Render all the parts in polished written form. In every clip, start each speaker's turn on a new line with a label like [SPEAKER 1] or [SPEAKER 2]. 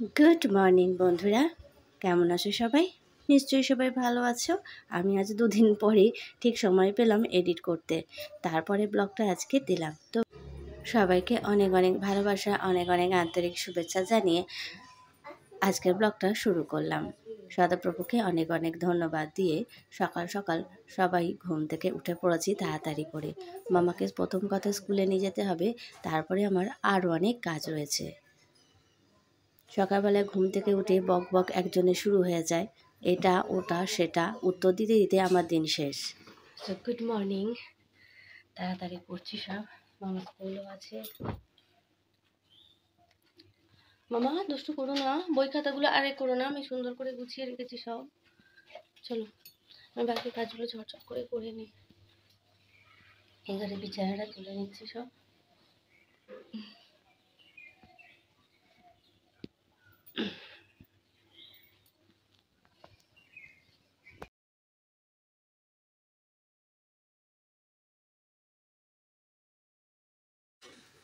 [SPEAKER 1] Good morning বন্ধুরা, কেমন আছো সবাই? নিশ্চয়ই সবাই ভালো আছো। আমি আজ দুদিন পরে ঠিক সময় পেলাম এডিট করতে, তারপরে ব্লগটা আজকে দিলাম। তো সবাইকে অনেক অনেক ভালোবাসা, অনেক অনেক আন্তরিক শুভেচ্ছা জানিয়ে আজকের ব্লগটা শুরু করলাম। সদাপ্রভুকে অনেক অনেক ধন্যবাদ দিয়ে সকাল সকাল সবাই ঘুম থেকে উঠে পড়েছি তাড়াতাড়ি করে। মামাকে প্রথম কথা স্কুলে নিয়ে যেতে হবে, তারপরে আমার আরও অনেক কাজ রয়েছে। সকালবেলায় ঘুম থেকে উঠে বক বক একজনে শুরু হয়ে যায়, এটা ওটা সেটা উত্তর দিতে দিতে আমার দিন শেষ। তো গুড মর্নিং, তাড়াতাড়ি করছি সব। মামা স্কুলও আছে। মামা দুষ্টু করো না, বই খাতাগুলো আরে করো না, আমি সুন্দর করে গুছিয়ে রেখেছি সব। চলো আমি বাকি কাজগুলো ঝটঝট করে করে নিই। এবারে বিছানাটা তুলে নিচ্ছি সব।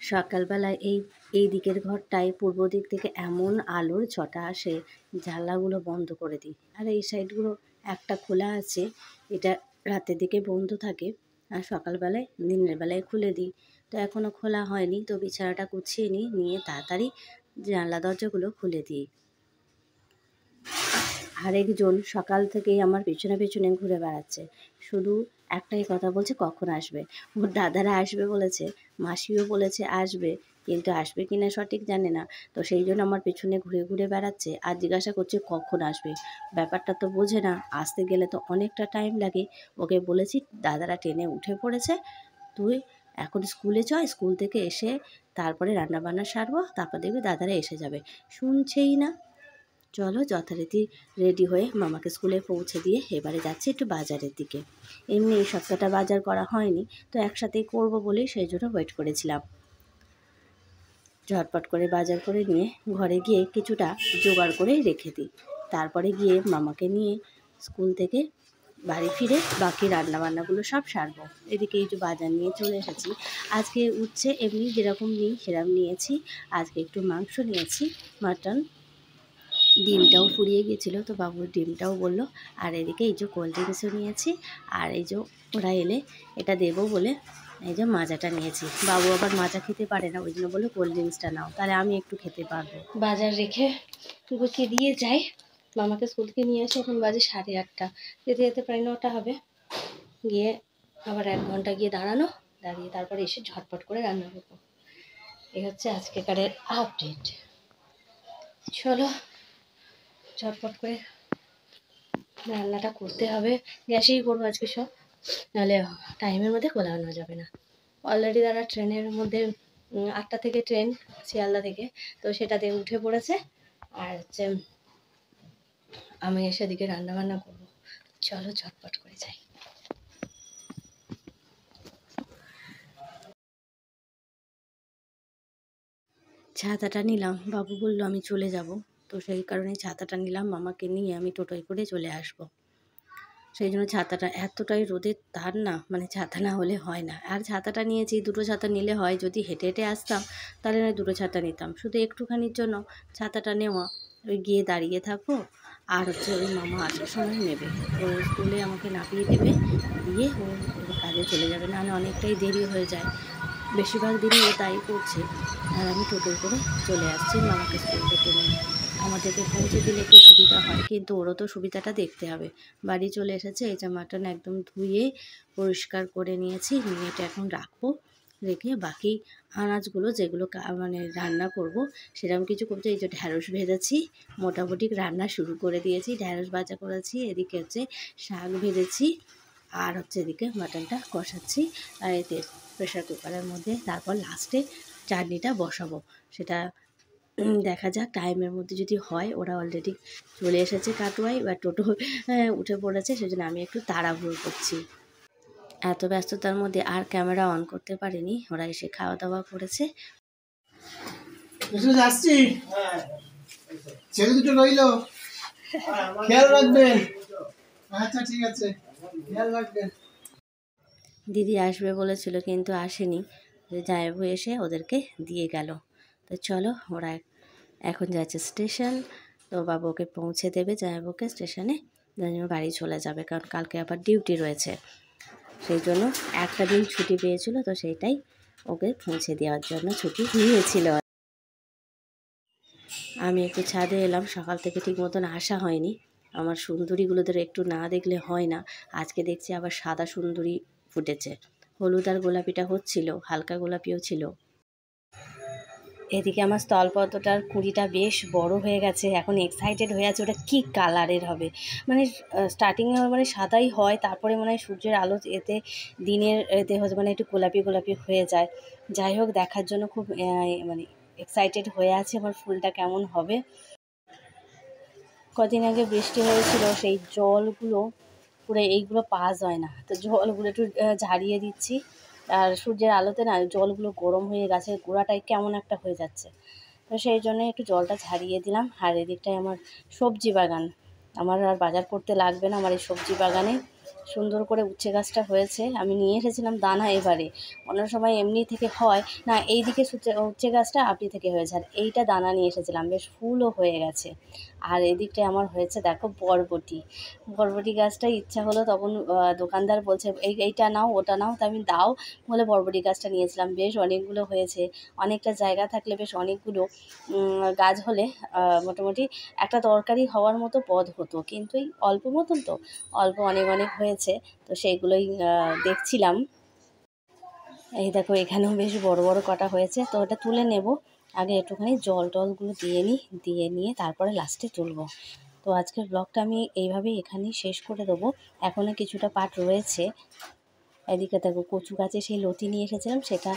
[SPEAKER 1] সকালবেলায় এই দিকের ঘরটায় পূর্ব দিক থেকে এমন আলোর ছটা আসে, জানলাগুলো বন্ধ করে দিই। আর এই সাইডগুলো একটা খোলা আছে, এটা রাতের দিকে বন্ধ থাকে, আর সকালবেলায় দিনের বেলায় খুলে দিই। তো এখনও খোলা হয়নি, তো বিছানাটা গুছিয়ে নিয়ে তাড়াতাড়ি জানলা দরজাগুলো খুলে দিই। আরেকজন সকাল থেকেই আমার পেছনে পেছনে ঘুরে বেড়াচ্ছে, শুধু একটাই কথা বলছে কখন আসবে। ওর দাদারা আসবে বলেছে, মাসিও বলেছে আসবে, কিন্তু আসবে কিনা সঠিক জানে না। তো সেই জন্য আমার পেছনে ঘুরে ঘুরে বেড়াচ্ছে আর জিজ্ঞাসা করছে কখন আসবে। ব্যাপারটা তো বোঝে না, আসতে গেলে তো অনেকটা টাইম লাগে। ওকে বলেছি দাদারা ট্রেনে উঠে পড়েছে, তুই এখন স্কুলে চ, স্কুল থেকে এসে তারপরে রান্নাবান্না সারবো, তারপর দেখবি দাদারা এসে যাবে। শুনছেই না। চলো যথারীতি রেডি হয়ে মামাকে স্কুলে পৌঁছে দিয়ে এবারে যাচ্ছি একটু বাজারের দিকে। এমনি এই সপ্তাহটা বাজার করা হয়নি, তো একসাথেই করব বলে সেই জন্য ওয়েট করেছিলাম। ঝটপট করে বাজার করে নিয়ে ঘরে গিয়ে কিছুটা জোগাড় করে রেখে দিই, তারপরে গিয়ে মামাকে নিয়ে স্কুল থেকে বাড়ি ফিরে বাকি রান্নাবান্নাগুলো সব সারবো। এদিকে এই যে বাজার নিয়ে চলে এসেছি। আজকে উচ্ছে এমনি যেরকম নিই সেরকম নিয়েছি। আজকে একটু মাংস নিয়েছি, মাটন। ডিমটাও ফুরিয়ে গিয়েছিলো, তো বাবু ডিমটাও বললো। আর এদিকে এই যে কোল্ড ড্রিঙ্কসও নিয়েছি, আর এই যে ওরা এলে এটা দেবো বলে এই যে মাজাটা নিয়েছি। বাবু আবার মাজা খেতে পারে না, ওই জন্য বললো কোল্ড ড্রিঙ্কসটা নাও, তাহলে আমি একটু খেতে পারবো। বাজার রেখে গুছিয়ে দিয়ে যাই। মামাকে স্কুল থেকে নিয়ে আসে, এখন বাজে 8:30। যেতে যেতে প্রায় 9টা হবে। গিয়ে আবার 1 ঘন্টা গিয়ে দাঁড়িয়ে তারপরে এসে ঝটপট করে রান্না করবো। এই হচ্ছে আজকেকারের আপডেট। চলো ঝটপট করে রান্নাটা করতে হবে। গ্যাসেই করবো আজকে সব, নাহলে টাইমের মধ্যে কোলানো যাবে না। অলরেডি তারা ট্রেনের মধ্যে 8টা থেকে ট্রেন শিয়ালদা থেকে, তো সেটাতে উঠে পড়েছে। আর হচ্ছে আমি সেদিকে রান্নাবান্না করবো। চলো ঝটপট করে যাই। ছাতাটা নিলাম, বাবু বললো আমি চলে যাব, তো সেই কারণে ছাতাটা নিলাম। মামাকে নিয়ে আমি টোটোয় করে চলে আসবো। সেই জন্য ছাতাটা এতটাই রোদের তার না, মানে ছাতা না হলে হয় না। আর ছাতাটা নিয়েছি, 2টো ছাতা নিলে হয়। যদি হেঁটে হেঁটে আসতাম তাহলে নয় 2টো ছাতা নিতাম, শুধু একটুখানির জন্য ছাতাটা নেওয়া। ওই গিয়ে দাঁড়িয়ে থাকবো, আর হচ্ছে ওই মামা আসার সময় নেবে, ও স্কুলে আমাকে নামিয়ে দেবে, দিয়ে ও ওর কাজে চলে যাবে, নাহলে অনেকটাই দেরি হয়ে যায়। বেশিরভাগ দিনই ও তাই করছে। আর আমি টোটোয় করে চলে আসছি মামাকে স্কুল থেকে নিয়ে। আমাদেরকে পৌঁছে দিলে একটু সুবিধা হয়, কিন্তু ওরও তো সুবিধাটা দেখতে হবে। বাড়ি চলে এসেছে, এই যে মাটন একদম ধুয়ে পরিষ্কার করে নিয়েছি, নিয়ে এটা এখন রাখবো। রেখে বাকি আনাজগুলো যেগুলো মানে রান্না করব সেরকম কিছু করতে, এই যে ঢ্যাঁড়স ভেজেছি, মোটামুটি রান্না শুরু করে দিয়েছি। ঢ্যাঁড়স ভাজা করেছি, এদিকে হচ্ছে শাক ভেজেছি, আর হচ্ছে এদিকে মাটনটা কষাচ্ছি। আর এতে প্রেশার কুকারের মধ্যে তারপর লাস্টে চাটনিটা বসাবো। সেটা দেখা যাক টাইমের মধ্যে যদি হয়। ওরা অলরেডি চলে এসেছে কাটোয়ায়, বা টোটো উঠে পড়েছে, সেজন্য আমি একটু তাড়াহুড়ো করছি। এত ব্যস্ততার মধ্যে আর ক্যামেরা অন করতে পারিনি। ওরা এসে খাওয়া দাওয়া করেছে।
[SPEAKER 2] যাচ্ছি, ছেলে দুটো রইল, খেয়াল রাখবেন। আচ্ছা ঠিক আছে, খেয়াল রাখবেন।
[SPEAKER 1] দিদি আসবে বলেছিল কিন্তু আসেনি, যে জামাইবাবু এসে ওদেরকে দিয়ে গেল। তো চলো ওরা এখন যাচ্ছে স্টেশন। তো বাবু ওকে পৌঁছে দেবে জামাইবাবুকে স্টেশনে, যেন বাড়ি চলে যাবে, কারণ কালকে আবার ডিউটি রয়েছে। সেই জন্য একটা দিন ছুটি পেয়েছিল, তো সেইটাই ওকে পৌঁছে দেওয়ার জন্য ছুটি নিয়েছিল। আমি একটু ছাদে এলাম, সকাল থেকে ঠিক মতন আসা হয়নি। আমার সুন্দরীগুলোদের একটু না দেখলে হয় না। আজকে দেখছি আবার সাদা সুন্দরী ফুটেছে, হলুদ আর গোলাপিটা হচ্ছিল, হালকা গোলাপিও ছিল। এদিকে আমার স্থলপদ্মটার কুঁড়িটা বেশ বড় হয়ে গেছে, এখন এক্সাইটেড হয়ে আছে ওটা কী কালারের হবে। মানে স্টার্টিংয়ে মানে সাদাই হয়, তারপরে মনে হয় সূর্যের আলো এতে দিনের এতে হচ্ছে মানে একটু গোলাপি গোলাপি হয়ে যায়। যাই হোক, দেখার জন্য খুব মানে এক্সাইটেড হয়ে আছে আমার ফুলটা কেমন হবে। কদিন আগে বৃষ্টি হয়েছিল, সেই জলগুলো পুরো এইগুলো পাওয়া যায় না, তো জলগুলো একটু ঝারিয়ে দিচ্ছি। আর সূর্যের আলোতে না জলগুলো গরম হয়ে গাছের গোড়াটায় কেমন একটা হয়ে যাচ্ছে, তো সেই জন্য একটু জলটা ঝারিয়ে দিলাম। আর এদিকটায় আমার সবজি বাগান, আমার আর বাজার করতে লাগবে না। আমার এই সবজি বাগানে সুন্দর করে উচ্ছে গাছটা হয়েছে, আমি নিয়ে এসেছিলাম দানা। এবারে অন্য সময় এমনি থেকে হয় না, এই দিকে উচ্ছে গাছটা আপনি থেকে হয়েছে, আর এইটা দানা নিয়ে এসেছিলাম, বেশ ফুলও হয়ে গেছে। আর এদিকটায় আমার হয়েছে দেখো বরবটি। বরবটি গাছটা ইচ্ছা হলো তখন দোকানদার বলছে এইটা নাও ওটা নাও, তো আমি দাও বলে বরবটি গাছটা নিয়েছিলাম। বেশ অনেকগুলো হয়েছে, অনেকটা জায়গা থাকলে বেশ অনেকগুলো গাছ হলে মোটামুটি একটা তরকারি হওয়ার মতো পদ হতো, কিন্তু এই অল্প মতন তো অল্প অনেক অনেক হয়েছে, তো সেইগুলোই দেখছিলাম। এই দেখো এখানেও বেশ বড় বড় কটা হয়েছে, তো ওটা তুলে নেব। আগে একটুখানি জল টলগুলো দিয়ে নিয়ে তারপরে লাস্টে তুলব। তো আজকের ব্লগটা আমি এইভাবেই এখানেই শেষ করে দেবো। এখনও কিছুটা পার্ট রয়েছে। এদিকে দেখো কচু গাছে সেই লতি নিয়ে এসেছিলাম, সেটা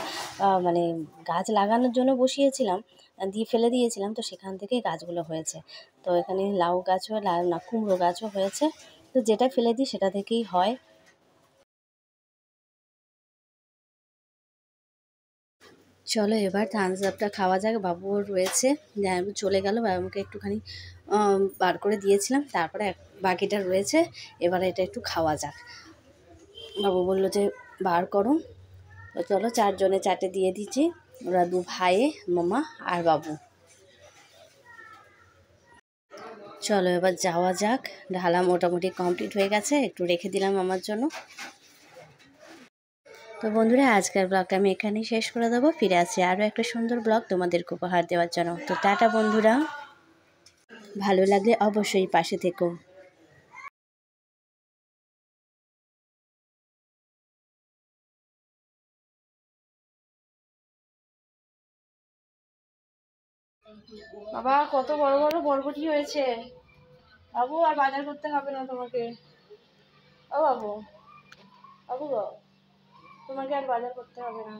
[SPEAKER 1] মানে গাছ লাগানোর জন্য বসিয়েছিলাম, দিয়ে ফেলে দিয়েছিলাম, তো সেখান থেকে গাছগুলো হয়েছে। তো এখানে লাউ গাছও না কুমড়ো গাছও হয়েছে, তো যেটা ফেলে দিই সেটা থেকেই হয়। চলো এবার থামস আপটা খাওয়া যাক, বাবুও রয়েছে, জামাইবাবু চলে গেল, বাবুকে একটুখানি বার করে দিয়েছিলাম, তারপরে বাকিটা রয়েছে, এবার এটা একটু খাওয়া যাক। বাবু বললো যে বার করো, তো চলো চারজনে চারটে দিয়ে দিচ্ছি, ওরা দু ভাইয়ে, মামা আর বাবু। চলো এবার যাওয়া যাক। ঢালা মোটামুটি কমপ্লিট হয়ে গেছে, একটু রেখে দিলাম আমার জন্য। তো বন্ধুরা, আজকের ব্লগটা আমি এখানেই শেষ করে দেবো। ফিরে আসছি আরও একটা সুন্দর ব্লগ তোমাদেরকে উপহার দেওয়ার জন্য। তো টাটা বন্ধুরা, ভালো লাগলে অবশ্যই পাশে থেকো। বাবা কত বড় বড় বরবটি হয়েছে, বাবু আর বাজার করতে হবে না তোমাকে। ও বাবু, বাবু গো, তোমাকে আর বাজার করতে হবে না।